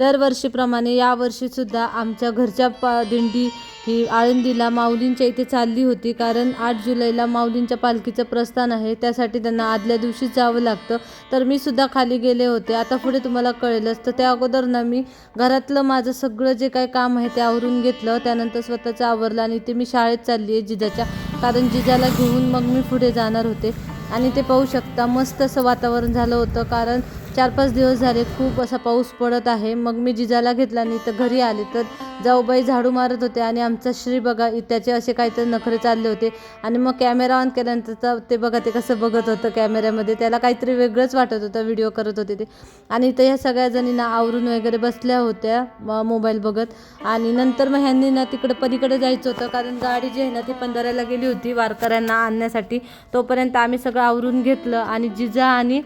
दरवर्षीप्रमाणे यावर्षीसुद्धा आमच्या घरच्या दिंडी ही आळंदीला माऊलींच्या इथे चालली होती, कारण 8 जुलैला माऊलींच्या पालखीचं प्रस्थान आहे, त्यासाठी त्यांना आदल्या दिवशीच जावं लागतं. तर मी सुद्धा खाली गेले होते. आता पुढे तुम्हाला कळेलच. तर त्या अगोदर ना मी घरातलं माझं सगळं जे काही काम आहे ते आवरून घेतलं. त्यानंतर स्वतःचं आवरलं आणि ते मी शाळेत चालली आहे जिजाच्या, कारण जिजाला घेऊन मग मी पुढे जाणार होते. आणि ते पाहू शकता मस्त असं वातावरण झालं होतं, कारण 4-5 दिवस झाले खूप असा पाऊस पडत आहे. मग मी जिजाला घेतला आणि तर घरी आले तर जाऊबाई झाडू मारत होते आणि आमचा श्री बघा त्याचे असे काहीतरी नखरे चालले होते. आणि मग कॅमेरा ऑन केल्यानंतर ते बघा ते कसं बघत होतं कॅमेऱ्यामध्ये, त्याला काहीतरी वेगळंच वाटत होतं, व्हिडिओ करत होते ते. आणि तर ह्या सगळ्या जणींना आवरून वगैरे बसल्या होत्या मोबाईल बघत. आणि नंतर मग ह्यांनी ना तिकडं पलीकडे जायचं होतं, कारण गाडी जी आहे ना ती पंधराला गेली होती वारकऱ्यांना आणण्यासाठी. तोपर्यंत आम्ही सगळं आवरून घेतलं आणि जिजा आणि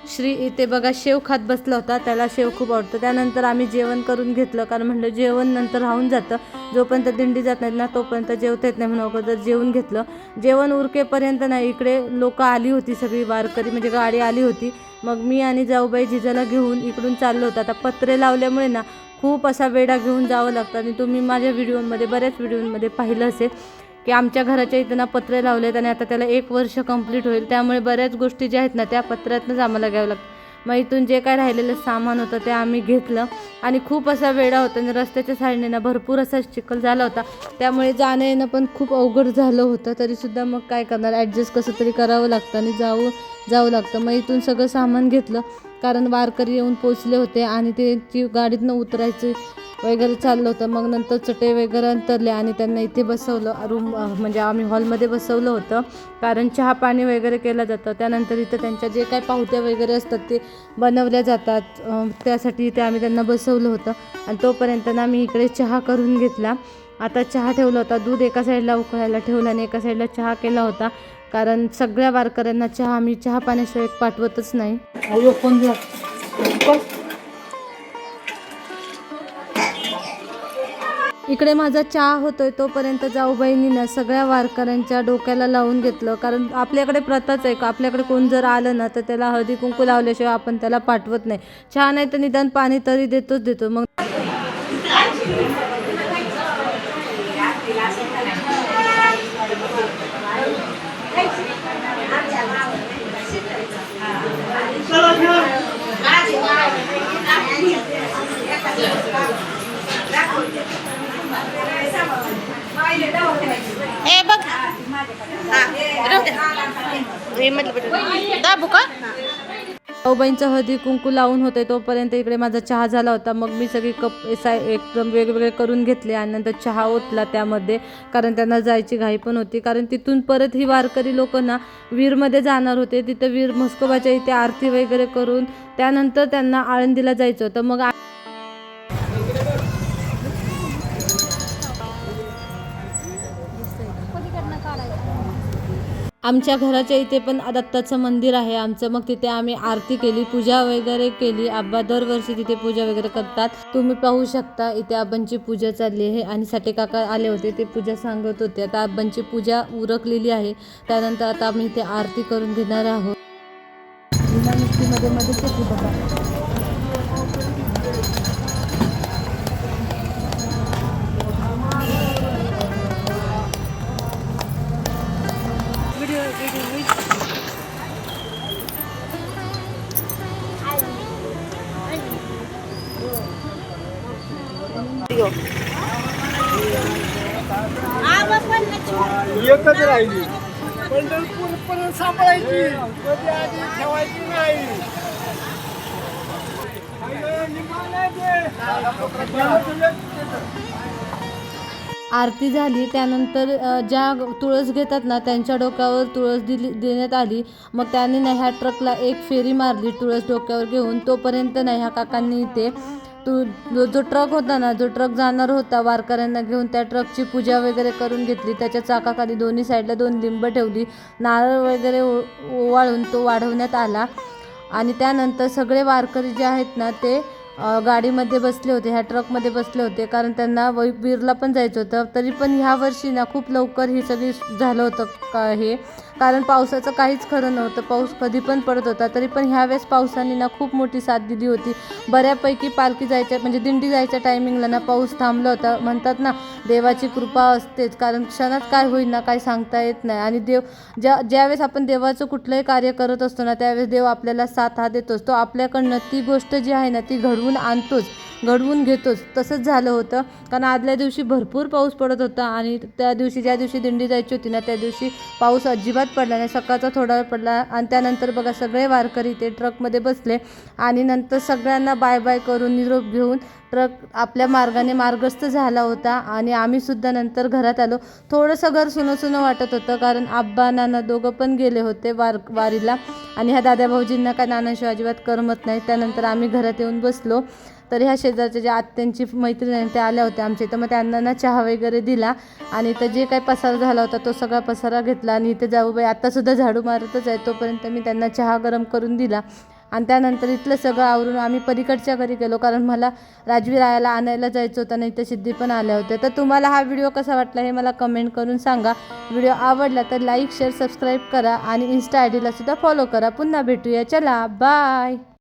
श्री इथे बघा शेव खात बसला होता, त्याला शेव खूप आवडतं. त्यानंतर आम्ही जेवण करून घेतलं, कारण म्हटलं जेवण नंतर राहून जातं, जोपर्यंत दिंडी जात नाहीत ना तोपर्यंत जेवता येत नाही म्हणून अगोदर जेवून घेतलं. जेवण उरकेपर्यंत नाही इकडे लोकं आली होती, सगळी वारकरी म्हणजे गाडी आली होती. मग मी आणि जाऊबाई जिजाला घेऊन इकडून चाललो होतो. आता पत्रे लावल्यामुळे ना खूप असा वेढा घेऊन जावं लागतं आणि तुम्ही माझ्या बऱ्याच व्हिडिओमध्ये पाहिलं असेल की आमच्या घराच्या इथं ना पत्रे लावलेत आणि आता त्याला 1 वर्ष कंप्लीट होईल. त्यामुळे बऱ्याच गोष्टी ज्या आहेत ना त्या पत्र्यातनंच आम्हाला घ्यावं लागतं. मग इथून जे काय राहिलेलं सामान होतं ते आम्ही घेतलं आणि खूप असा वेढा होता आणि रस्त्याच्या साईडने ना भरपूर असा चिखल झाला होता, त्यामुळे जाणं येणं पण खूप अवघड झालं होतं. तरीसुद्धा मग काय करणार, ॲडजस्ट कसं तरी करावं लागतं आणि जावं लागतं. मग इथून सगळं सामान घेतलं, कारण वारकरी येऊन पोचले होते आणि ते गाडीतनं उतरायचं वगैरे चाललं होतं. मग नंतर चटई वगैरे अंतरले आणि त्यांना इथे बसवलं रूम, म्हणजे आम्ही हॉलमध्ये बसवलं होतं, कारण चहा पाणी वगैरे केलं जातं. त्यानंतर इथं त्यांच्या जे काही पाहुत्या वगैरे असतात ते बनवल्या जातात, त्यासाठी इथे आम्ही त्यांना बसवलं होतं. आणि तोपर्यंत ना मी इकडे चहा करून घेतला. आता चहा ठेवला होता, दूध एका साईडला उकळायला ठेवलं आणि एका साईडला चहा केला होता, कारण सगळ्या वारकऱ्यांना आम्ही चहा पाण्याशिवाय पाठवतच नाही. इकडे माझा चहा होतोय तोपर्यंत जाऊबाईंनी ना सगळ्या वारकऱ्यांच्या डोक्याला लावून घेतलं, कारण आपल्याकडे प्रथाच आहे, आपल्याकडे कोण जर आलं ना तर त्याला हळदी कुंकू लावल्याशिवाय आपण त्याला पाठवत नाही. चहा नाही तर निदान पाणी तरी देतो. मग जाऊबाईंचं हळदी कुंकू लावून होते तोपर्यंत इकडे माझा चहा झाला होता. मग मी सगळे कप एकदम वेगवेगळे करून घेतले आणि नंतर चहा ओतला त्यामध्ये, कारण त्यांना जायची घाई पण होती, कारण तिथून परत ही वारकरी लोक ना वीरमध्ये जाणार होते. तिथं वीर म्हस्कोबाच्या इथे आरती वगैरे करून त्यानंतर त्यांना आळंदीला जायचं होतं. मग आमच्या घराच्या इथे पण दत्ताचं मंदिर आहे आमचं, मग तिथे आम्ही आरती केली, पूजा वगैरे केली. आब्बा दरवर्षी तिथे पूजा वगैरे करतात. तुम्ही पाहू शकता इथे आबांची पूजा चालली आहे आणि साठे काका आले होते, ते पूजा सांगत होते. आता आबांची पूजा उरकलेली आहे. त्यानंतर आता आम्ही इथे आरती करून घेणार आहोत. एकच राहिली, पंढरपूर पर्यंत सांभाळायची, कधी आधी ठेवायची नाही. आरती झाली त्यानंतर ज्या तुळस घेतात ना त्यांच्या डोक्यावर तुळस देण्यात आली. मग त्याने ना ह्या ट्रकला एक फेरी मारली तुळस डोक्यावर घेऊन. तोपर्यंत ना ह्या काकांनी इथे जो ट्रक होता ना, जो ट्रक जाणार होता वारकऱ्यांना घेऊन, त्या ट्रकची पूजा वगैरे करून घेतली. त्याच्या चाकाखाली दोन्ही साईडला 2 लिंब ठेवली, नारळ वगैरे ओवाळून तो वाढवण्यात आला. आणि त्यानंतर सगळे वारकरी जे आहेत ना ते गाडीमध्ये बसले होते, ह्या ट्रकमध्ये बसले होते, कारण त्यांना वीरला पण जायचं होतं. तरी पण ह्या वर्षी ना खूप लवकर हे सगळी झालं होतं हे, कारण पावसाचं काहीच खरं नव्हतं, पाऊस कधी पण पडत होता. तरी पण ह्यावेळेस पावसाने ना खूप मोठी साथ दिली होती. बऱ्यापैकी पालखी जायच्या म्हणजे दिंडी जायच्या टायमिंगला ना पाऊस थांबला होता. म्हणतात ना देवाची कृपा असतेच, कारण क्षणात काय होईल ना काय सांगता येत नाही. आणि देव ज्यावेळेस आपण देवाचं कुठलंही कार्य करत असतो ना त्यावेळेस देव आपल्याला साथ हा देतोच. तो आपल्याकडनं ती गोष्ट जी आहे ना ती घडवून आणतोच, घडवून घेतोच. तसंच झालं होतं, कारण आदल्या दिवशी भरपूर पाऊस पडत होता आणि त्या दिवशी ज्या दिवशी दिंडी जायची होती ना त्या दिवशी पाऊस अजिबात पडला नाही. सकाळचा थोडा वेळ पडला आणि त्यानंतर बघा सगळे वारकरी ते ट्रकमध्ये बसले आणि नंतर सगळ्यांना बाय बाय करून निरोप घेऊन ट्रक आपल्या मार्गाने मार्गस्थ झाला होता. आणि आम्हीसुद्धा नंतर घरात आलो. थोडंसं घर सुनं सुनं वाटत होतं, कारण आब्बा नाना दोघं पण गेले होते वारीला आणि ह्या दादा भाऊजींना काय नानाशिवाय अजिबात करमत नाही. त्यानंतर आम्ही घरात येऊन बसलो. तर ह्या शेजारच्या ज्या आत्यांची मैत्रीण आहे त्या आल्या होत्या आमच्या इथं. मग त्यांना ना चहा वगैरे दिला आणि इथं जे काही पसारा झाला होता तो सगळा पसारा घेतला. आणि इथे जाऊबाई आत्तासुद्धा झाडू मारतच आहे, तोपर्यंत मी त्यांना चहा गरम करून दिला. आणि त्यानंतर इथलं सगळं आवरून आम्ही पलीकडच्या घरी गेलो, कारण मला राजवीर आयाला आणायला जायचं होतं. नाही तर सिद्धी पण आल्या होत्या. तर तुम्हाला हा व्हिडिओ कसा वाटला हे मला कमेंट करून सांगा. व्हिडिओ आवडला तर लाईक शेअर सबस्क्राईब करा आणि इन्स्टा आय डीला सुद्धा फॉलो करा. पुन्हा भेटूया, चला बाय.